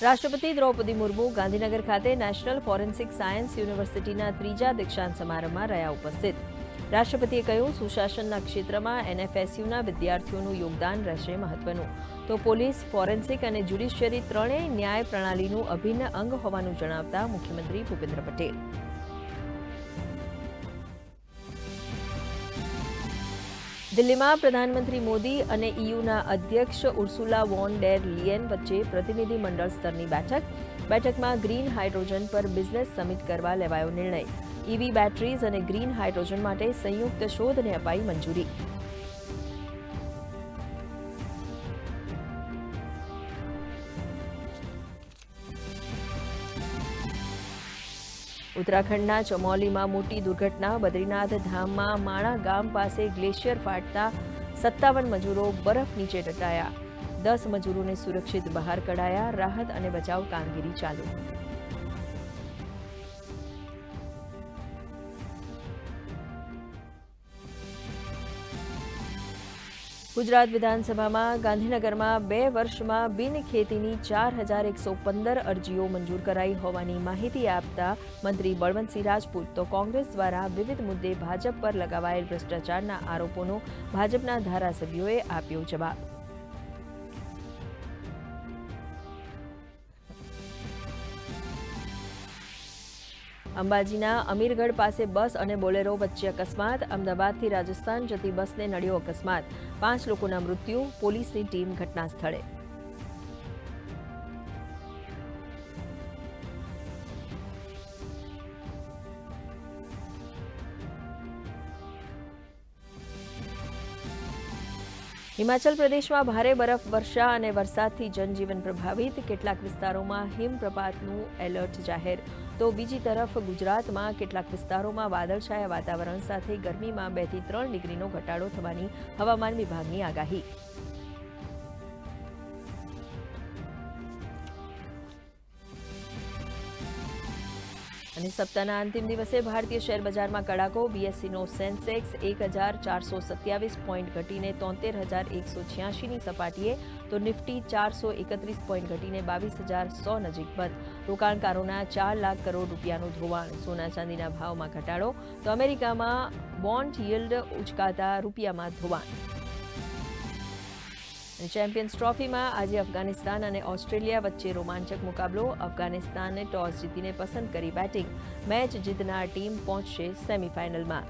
રાષ્ટ્રપતિ દ્રૌપદી મુર્મુ ગાંધીનગર ખાતે national forensic science યુનિવર્સિટીના 3જા દીક્ષાંત સમારંભમાં રહ્યા ઉપસ્થિત. રાષ્ટ્રપતિએ કહ્યું, સુશાસનના ક્ષેત્રમાં એનએફએસયુના વિદ્યાર્થીઓનું યોગદાન રહેશે મહત્વનું. તો પોલીસ, ફોરેન્સિક અને જ્યુડિશિયરી ત્રણેય ન્યાય પ્રણાલીનું અભિન્ન અંગ હોવાનું જણાવતા મુખ્યમંત્રી ભૂપેન્દ્ર પટેલ. દિલ્હીમાં પ્રધાનમંત્રી મોદી અને ઇયુના અધ્યક્ષ ઉર્સુલા વોન ડેર લિયેન વચ્ચે પ્રતિનિધિ મંડળ સ્તરની બેઠકમાં ગ્રીન હાઇડ્રોજન પર બિઝનેસ સમિટ કરવા લેવાયો નિર્ણય. ઇવી બેટરીઝ અને ગ્રીન હાઇડ્રોજન માટે સંયુક્ત શોધને અપાઈ મંજૂરી. ઉત્તરાખંડના ચમોલીમાં મોટી દુર્ઘટના. બદ્રીનાથ ધામમાં માણા ગામ પાસે ગ્લેશિયર ફાટતા 57 મજૂરો બરફ નીચે દટાયા. 10 મજૂરોને સુરક્ષિત બહાર કઢાયા. રાહત અને બચાવ કામગીરી ચાલુ. ગુજરાત વિધાનસભામાં ગાંધીનગરમાં 2 વર્ષમાં બિનખેતીની 4115 અરજીઓ મંજૂર કરાઈ હોવાની માહિતી આપતા મંત્રી બળવંતસિંહ રાજપૂત. તો કોંગ્રેસ દ્વારા વિવિધ મુદ્દે ભાજપ પર લગાવાયેલ ભ્રષ્ટાચારના આરોપોનો ભાજપના ધારાસભ્યોએ આપ્યો જવાબ. અંબાજીના અમીરગઢ પાસે બસ અને બોલેરો વચ્ચે અકસ્માત. અમદાવાદથી રાજસ્થાન જતી બસને નડ્યો અકસ્માત. 5 લોકોના મૃત્યુ. પોલીસની ટીમ ઘટના સ્થળે. હિમાચલ પ્રદેશમાં ભારે બરફવર્ષા અને વરસાદથી જનજીવન પ્રભાવિત. કેટલાક વિસ્તારોમાં હિમપ્રપાતનું એલર્ટ જાહેર. તો બીજી તરફ ગુજરાતમાં કેટલાક વિસ્તારોમાં વાદળછાયા વાતાવરણ સાથે ગરમીમાં 2 થી 3 ડિગ્રીનો ઘટાડો થવાની હવામાન વિભાગની આગાહી. અને સપ્તાહના અંતિમ દિવસે ભારતીય શેર બજારમાં કડાકો. બીએસસીનો સેન્સેક્સ 1427 પોઈન્ટ ઘટીને 73,186ની સપાટીએ, તો નિફ્ટી 431 પોઈન્ટ ઘટીને 22,100 નજીક બંધ. રોકાણકારોના 4 લાખ કરોડ રૂપિયાનું ધોવાણ. સોના ચાંદીના ભાવમાં ઘટાડો. તો અમેરિકામાં બોન્ડ યીલ્ડ ઉચકાતા રૂપિયામાં ધોવાણ. ચેમ્પિયન્સ ટ્રોફીમાં આજે અફઘાનિસ્તાન અને ઓસ્ટ્રેલિયા વચ્ચે રોમાંચક મુકાબલો. અફઘાનિસ્તાને ટોસ જીતીને પસંદ કરી બેટિંગ. મેચ જીતનાર ટીમ પહોંચશે સેમીફાઇનલમાં.